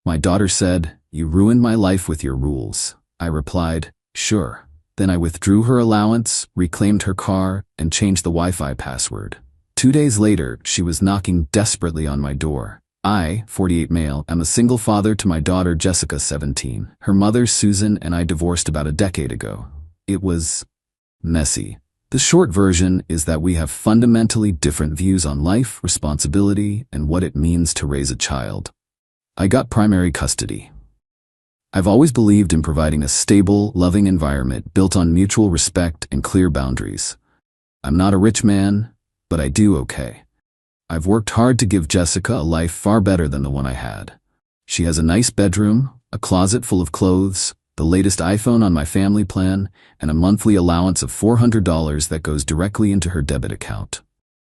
My daughter said, "You ruined my life with your rules." I replied, "Sure." Then I withdrew her allowance, reclaimed her car, and changed the Wi-Fi password. 2 days later, she was knocking desperately on my door. I, 48 male, am a single father to my daughter Jessica, 17. Her mother, Susan, and I divorced about a decade ago. It was messy. The short version is that we have fundamentally different views on life, responsibility, and what it means to raise a child. I got primary custody. I've always believed in providing a stable, loving environment built on mutual respect and clear boundaries. I'm not a rich man, but I do okay. I've worked hard to give Jessica a life far better than the one I had. She has a nice bedroom, a closet full of clothes, the latest iPhone on my family plan, and a monthly allowance of $400 that goes directly into her debit account.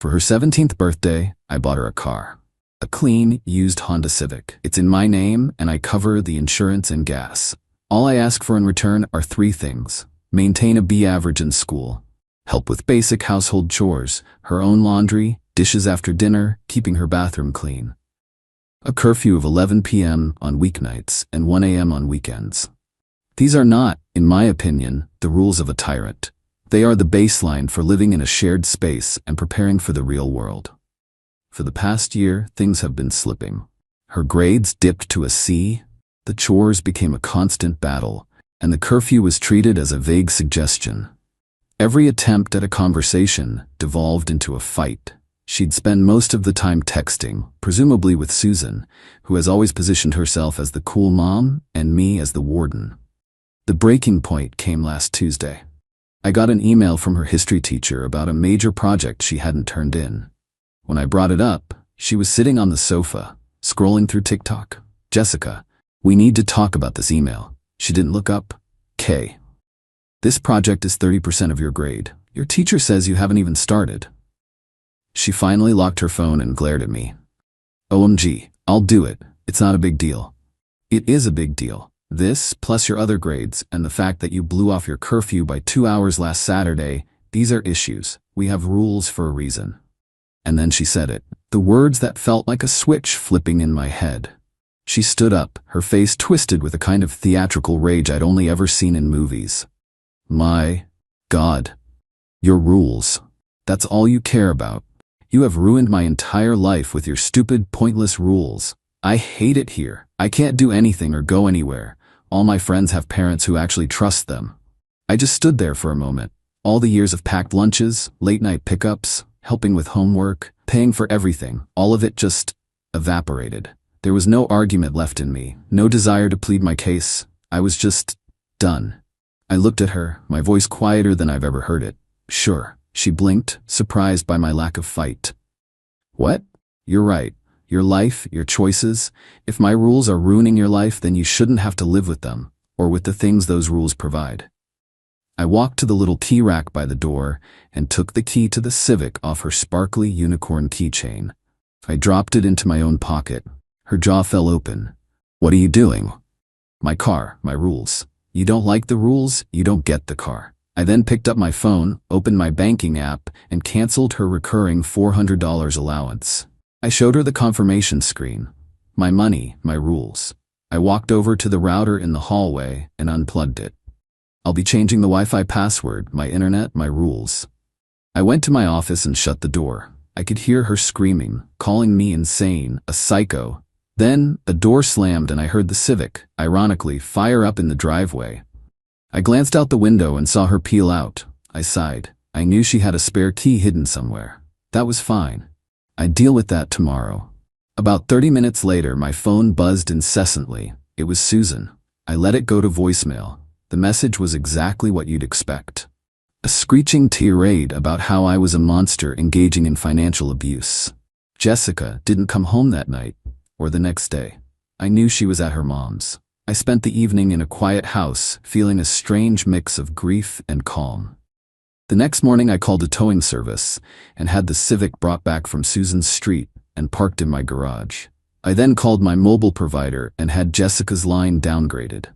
For her 17th birthday, I bought her a car. A clean, used Honda Civic. It's in my name, and I cover the insurance and gas. All I ask for in return are 3 things. Maintain a B average in school. Help with basic household chores, her own laundry, dishes after dinner, keeping her bathroom clean. A curfew of 11 p.m. on weeknights and 1 a.m. on weekends. These are not, in my opinion, the rules of a tyrant. They are the baseline for living in a shared space and preparing for the real world. For the past year, things have been slipping. Her grades dipped to a C, the chores became a constant battle, and the curfew was treated as a vague suggestion. Every attempt at a conversation devolved into a fight. She'd spend most of the time texting, presumably with Susan, who has always positioned herself as the cool mom and me as the warden. The breaking point came last Tuesday. I got an email from her history teacher about a major project she hadn't turned in. When I brought it up, she was sitting on the sofa, scrolling through TikTok. "Jessica, we need to talk about this email." She didn't look up. "K. This project is 30% of your grade. Your teacher says you haven't even started." She finally locked her phone and glared at me. "OMG, I'll do it. It's not a big deal." "It is a big deal. This, plus your other grades, and the fact that you blew off your curfew by 2 hours last Saturday, these are issues. We have rules for a reason." And then she said it. The words that felt like a switch flipping in my head. She stood up, her face twisted with a kind of theatrical rage I'd only ever seen in movies. "My God. Your rules. That's all you care about. You have ruined my entire life with your stupid, pointless rules. I hate it here. I can't do anything or go anywhere. All my friends have parents who actually trust them." I just stood there for a moment. All the years of packed lunches, late-night pickups, helping with homework, paying for everything, all of it just evaporated. There was no argument left in me, no desire to plead my case. I was just done. I looked at her, my voice quieter than I've ever heard it. "Sure." She blinked, surprised by my lack of fight. "What? You're right. Your life, your choices. If my rules are ruining your life, then you shouldn't have to live with them, or with the things those rules provide." I walked to the little key rack by the door and took the key to the Civic off her sparkly unicorn keychain. I dropped it into my own pocket. Her jaw fell open. "What are you doing?" "My car, my rules. You don't like the rules, you don't get the car." I then picked up my phone, opened my banking app, and canceled her recurring $400 allowance. I showed her the confirmation screen. My money, my rules. I walked over to the router in the hallway and unplugged it. "I'll be changing the Wi-Fi password, my internet, my rules." I went to my office and shut the door. I could hear her screaming, calling me insane, a psycho. Then, a door slammed and I heard the Civic, ironically, fire up in the driveway. I glanced out the window and saw her peel out. I sighed. I knew she had a spare key hidden somewhere. That was fine. I'd deal with that tomorrow. About 30 minutes later, my phone buzzed incessantly. It was Susan. I let it go to voicemail. The message was exactly what you'd expect. A screeching tirade about how I was a monster engaging in financial abuse. Jessica didn't come home that night, or the next day. I knew she was at her mom's. I spent the evening in a quiet house, feeling a strange mix of grief and calm. The next morning I called a towing service and had the Civic brought back from Susan's street and parked in my garage. I then called my mobile provider and had Jessica's line downgraded.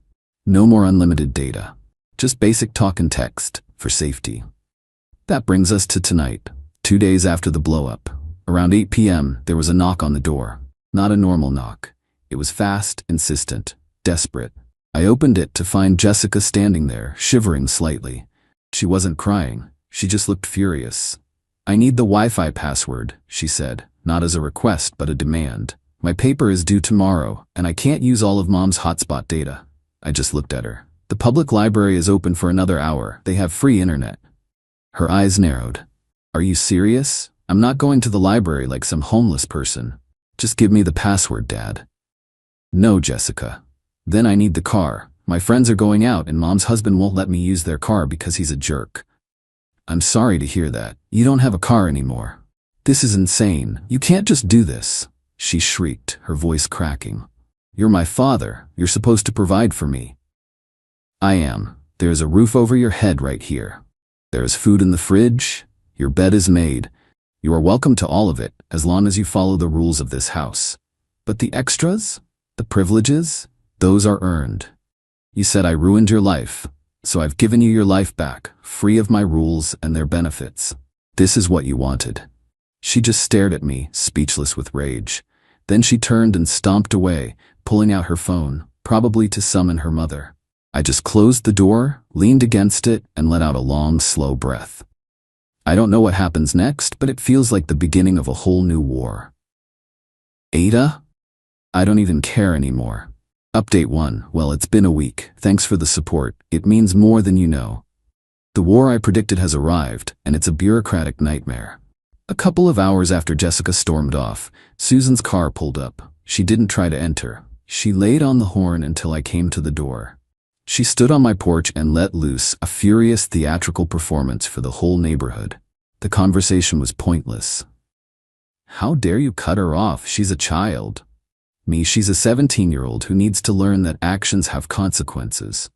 No more unlimited data. Just basic talk and text, for safety. That brings us to tonight, 2 days after the blow-up. Around 8 p.m., there was a knock on the door. Not a normal knock. It was fast, insistent, desperate. I opened it to find Jessica standing there, shivering slightly. She wasn't crying. She just looked furious. "I need the Wi-Fi password," she said, not as a request but a demand. "My paper is due tomorrow, and I can't use all of Mom's hotspot data." I just looked at her. "The public library is open for another hour. They have free internet." Her eyes narrowed. "Are you serious? I'm not going to the library like some homeless person. Just give me the password, Dad." "No, Jessica." "Then I need the car. My friends are going out and Mom's husband won't let me use their car because he's a jerk." "I'm sorry to hear that. You don't have a car anymore." "This is insane. You can't just do this," she shrieked, her voice cracking. "You're my father. You're supposed to provide for me." "I am. There's a roof over your head right here. There is food in the fridge. Your bed is made. You are welcome to all of it, as long as you follow the rules of this house. But the extras? The privileges? Those are earned. You said I ruined your life, so I've given you your life back, free of my rules and their benefits. This is what you wanted." She just stared at me, speechless with rage. Then she turned and stomped away, pulling out her phone, probably to summon her mother. I just closed the door, leaned against it, and let out a long, slow breath. I don't know what happens next, but it feels like the beginning of a whole new war. Ada? I don't even care anymore. Update 1. Well, it's been a week. Thanks for the support. It means more than you know. The war I predicted has arrived, and it's a bureaucratic nightmare. A couple of hours after Jessica stormed off, Susan's car pulled up. She didn't try to enter. She laid on the horn until I came to the door. She stood on my porch and let loose a furious theatrical performance for the whole neighborhood. The conversation was pointless. "How dare you cut her off? She's a child." Me, she's a 17-year-old who needs to learn that actions have consequences.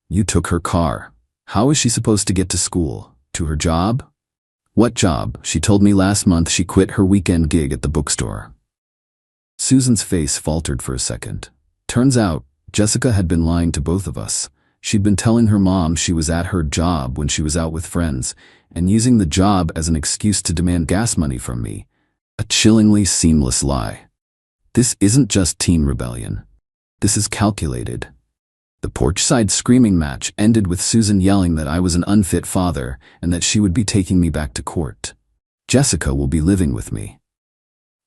"You took her car. How is she supposed to get to school? To her job?" "What job? She told me last month she quit her weekend gig at the bookstore." Susan's face faltered for a second. Turns out, Jessica had been lying to both of us. She'd been telling her mom she was at her job when she was out with friends, and using the job as an excuse to demand gas money from me. A chillingly seamless lie. This isn't just teen rebellion. This is calculated. The porch-side screaming match ended with Susan yelling that I was an unfit father and that she would be taking me back to court. "Jessica will be living with me."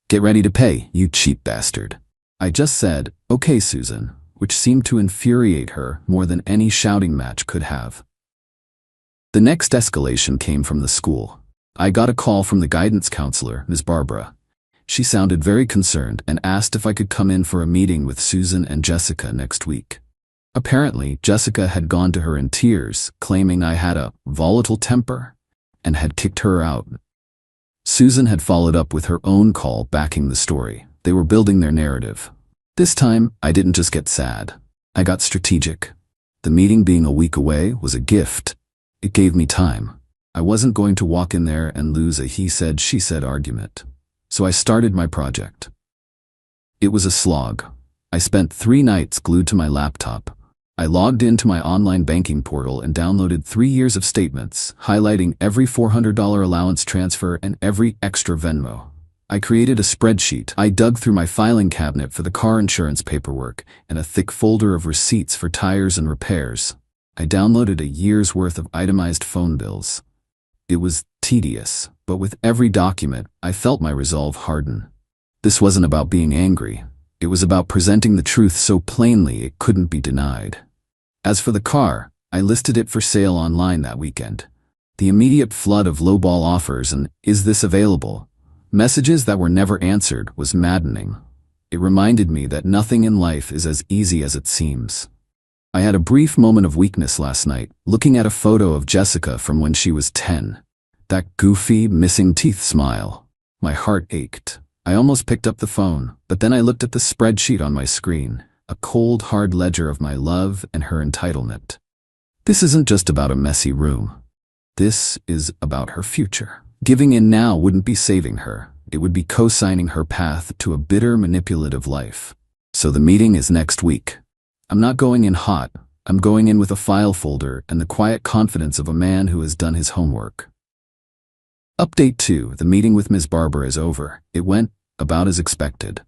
"Get ready to pay, you cheap bastard." I just said, "Okay, Susan," which seemed to infuriate her more than any shouting match could have. The next escalation came from the school. I got a call from the guidance counselor, Ms. Barbara. She sounded very concerned and asked if I could come in for a meeting with Susan and Jessica next week. Apparently, Jessica had gone to her in tears, claiming I had a volatile temper and had kicked her out. Susan had followed up with her own call backing the story. They were building their narrative. This time, I didn't just get sad. I got strategic. The meeting being a week away was a gift. It gave me time. I wasn't going to walk in there and lose a he said, she said argument. So I started my project. It was a slog. I spent 3 nights glued to my laptop. I logged into my online banking portal and downloaded 3 years of statements, highlighting every $400 allowance transfer and every extra Venmo. I created a spreadsheet. I dug through my filing cabinet for the car insurance paperwork and a thick folder of receipts for tires and repairs. I downloaded a year's worth of itemized phone bills. It was tedious, but with every document, I felt my resolve harden. This wasn't about being angry. It was about presenting the truth so plainly it couldn't be denied. As for the car, I listed it for sale online that weekend. The immediate flood of lowball offers and "is this available?" messages that were never answered was maddening. It reminded me that nothing in life is as easy as it seems. I had a brief moment of weakness last night, looking at a photo of Jessica from when she was 10. That goofy, missing teeth smile. My heart ached. I almost picked up the phone, but then I looked at the spreadsheet on my screen, a cold, hard ledger of my love and her entitlement. This isn't just about a messy room. This is about her future. Giving in now wouldn't be saving her. It would be co-signing her path to a bitter, manipulative life. So the meeting is next week. I'm not going in hot. I'm going in with a file folder and the quiet confidence of a man who has done his homework. Update 2. The meeting with Ms. Barbara is over. It went about as expected.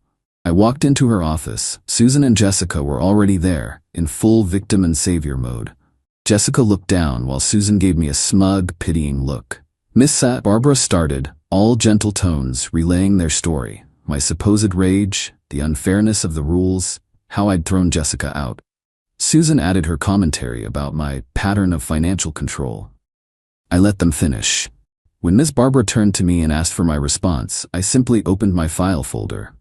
I walked into her office. Susan and Jessica were already there, in full victim and savior mode. Jessica looked down while Susan gave me a smug, pitying look. Miss Barbara started, all gentle tones, relaying their story. My supposed rage, the unfairness of the rules, how I'd thrown Jessica out. Susan added her commentary about my pattern of financial control. I let them finish. When Miss Barbara turned to me and asked for my response, I simply opened my file folder.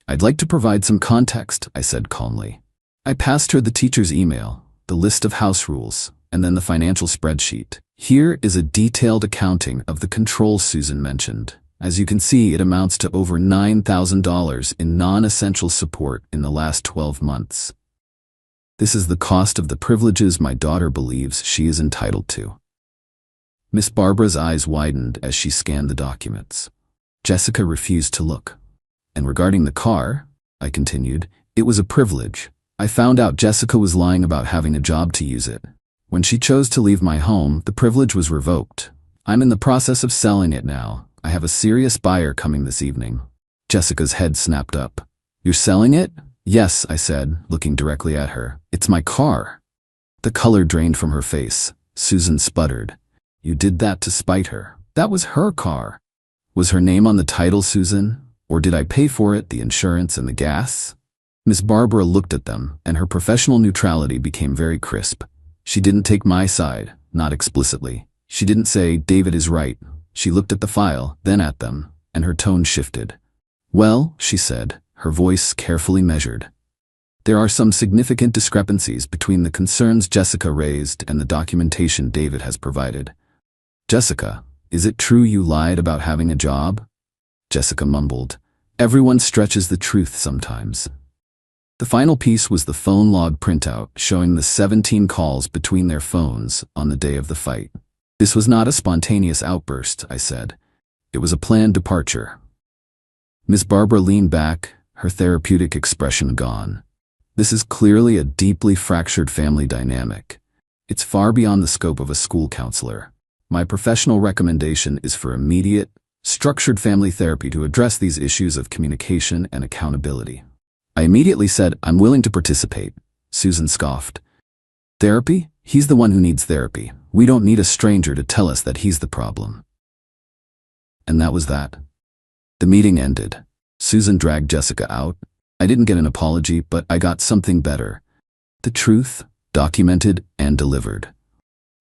I'd like to provide some context, I said calmly. I passed her the teacher's email, the list of house rules, and then the financial spreadsheet. Here is a detailed accounting of the controls Susan mentioned. As you can see, it amounts to over $9,000 in non-essential support in the last 12 months. This is the cost of the privileges my daughter believes she is entitled to. Miss Barbara's eyes widened as she scanned the documents. Jessica refused to look. And regarding the car, I continued, it was a privilege. I found out Jessica was lying about having a job to use it. When she chose to leave my home, the privilege was revoked. I'm in the process of selling it now. I have a serious buyer coming this evening. Jessica's head snapped up. You're selling it? Yes, I said, looking directly at her. It's my car. The color drained from her face. Susan sputtered. You did that to spite her. That was her car. Was her name on the title, Susan? Or did I pay for it, the insurance and the gas? Miss Barbara looked at them, and her professional neutrality became very crisp. She didn't take my side, not explicitly. She didn't say, David is right. She looked at the file, then at them, and her tone shifted. Well, she said, her voice carefully measured. There are some significant discrepancies between the concerns Jessica raised and the documentation David has provided. Jessica, is it true you lied about having a job? Jessica mumbled. Everyone stretches the truth sometimes. The final piece was the phone log printout showing the 17 calls between their phones on the day of the fight. This was not a spontaneous outburst, I said. It was a planned departure. Miss Barbara leaned back, her therapeutic expression gone. This is clearly a deeply fractured family dynamic. It's far beyond the scope of a school counselor. My professional recommendation is for immediate, structured family therapy to address these issues of communication and accountability. I immediately said, I'm willing to participate. Susan scoffed. Therapy? He's the one who needs therapy. We don't need a stranger to tell us that he's the problem. And that was that. The meeting ended. Susan dragged Jessica out. I didn't get an apology, but I got something better. The truth, documented and delivered.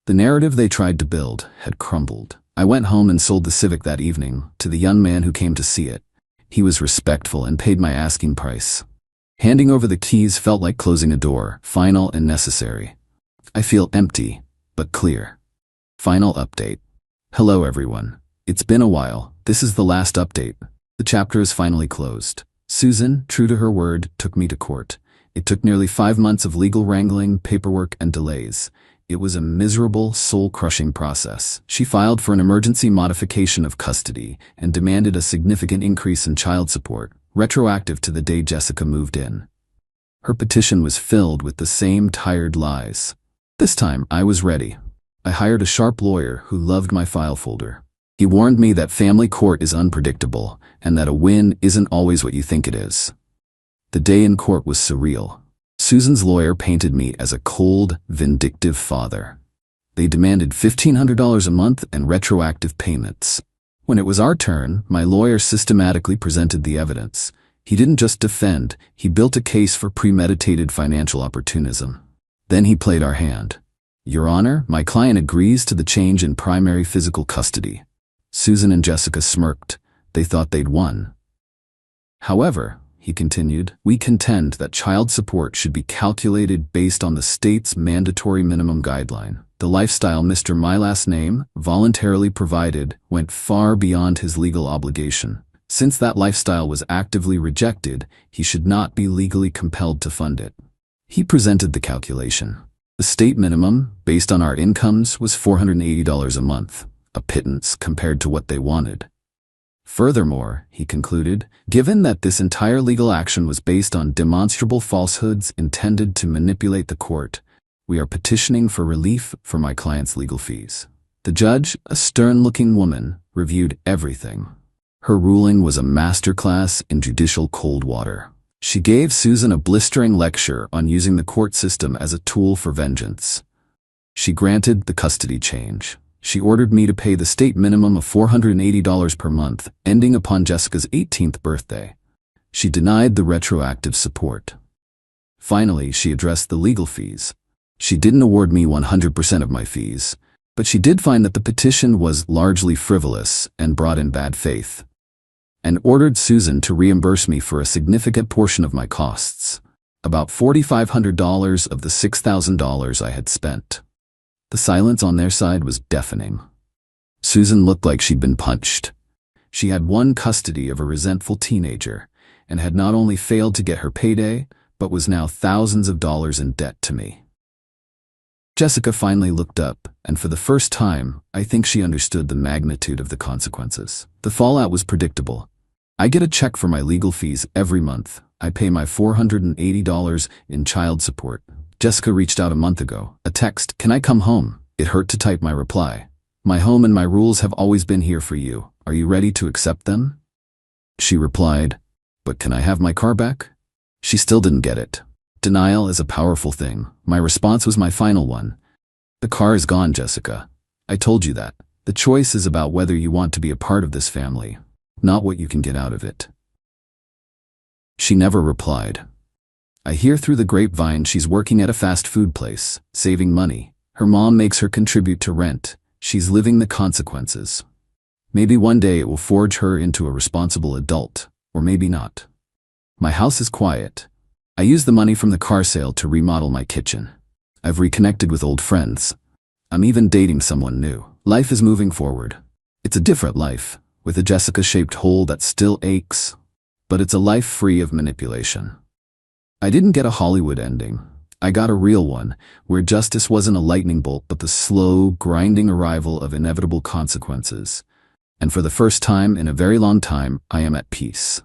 The narrative they tried to build had crumbled. I went home and sold the Civic that evening to the young man who came to see it. He was respectful and paid my asking price. Handing over the keys felt like closing a door, final and necessary. I feel empty, but clear. Final update. Hello everyone. It's been a while. This is the last update. The chapter is finally closed. Susan, true to her word, took me to court. It took nearly 5 months of legal wrangling, paperwork, and delays. It was a miserable, soul-crushing process. She filed for an emergency modification of custody and demanded a significant increase in child support, retroactive to the day Jessica moved in. Her petition was filled with the same tired lies. This time, I was ready. I hired a sharp lawyer who loved my file folder. He warned me that family court is unpredictable and that a win isn't always what you think it is. The day in court was surreal. Susan's lawyer painted me as a cold, vindictive father. They demanded $1,500 a month and retroactive payments. When it was our turn, my lawyer systematically presented the evidence. He didn't just defend, he built a case for premeditated financial opportunism. Then he played our hand. Your Honor, my client agrees to the change in primary physical custody. Susan and Jessica smirked. They thought they'd won. However, he continued, we contend that child support should be calculated based on the state's mandatory minimum guideline. The lifestyle Mr. My Last Name voluntarily provided went far beyond his legal obligation. Since that lifestyle was actively rejected, he should not be legally compelled to fund it. He presented the calculation. The state minimum, based on our incomes, was $480 a month, a pittance compared to what they wanted. Furthermore, he concluded, given that this entire legal action was based on demonstrable falsehoods intended to manipulate the court, we are petitioning for relief for my client's legal fees. The judge, a stern-looking woman, reviewed everything. Her ruling was a masterclass in judicial cold water. She gave Susan a blistering lecture on using the court system as a tool for vengeance. She granted the custody change. She ordered me to pay the state minimum of $480 per month, ending upon Jessica's 18th birthday. She denied the retroactive support. Finally, she addressed the legal fees. She didn't award me 100% of my fees, but she did find that the petition was largely frivolous and brought in bad faith, and ordered Susan to reimburse me for a significant portion of my costs, about $4,500 of the $6,000 I had spent. The silence on their side was deafening. Susan looked like she'd been punched. She had won custody of a resentful teenager and had not only failed to get her payday, but was now thousands of dollars in debt to me. Jessica finally looked up, and for the first time, I think she understood the magnitude of the consequences. The fallout was predictable. I get a check for my legal fees every month. I pay my $480 in child support. Jessica reached out a month ago. A text, "Can I come home?" It hurt to type my reply. "My home and my rules have always been here for you. Are you ready to accept them?" She replied, "But can I have my car back?" She still didn't get it. Denial is a powerful thing. My response was my final one. "The car is gone, Jessica. I told you that. The choice is about whether you want to be a part of this family, not what you can get out of it." She never replied. I hear through the grapevine she's working at a fast food place, saving money. Her mom makes her contribute to rent. She's living the consequences. Maybe one day it will forge her into a responsible adult, or maybe not. My house is quiet. I use the money from the car sale to remodel my kitchen. I've reconnected with old friends. I'm even dating someone new. Life is moving forward. It's a different life, with a Jessica-shaped hole that still aches, but it's a life free of manipulation. I didn't get a Hollywood ending. I got a real one, where justice wasn't a lightning bolt but the slow, grinding arrival of inevitable consequences. And for the first time in a very long time, I am at peace.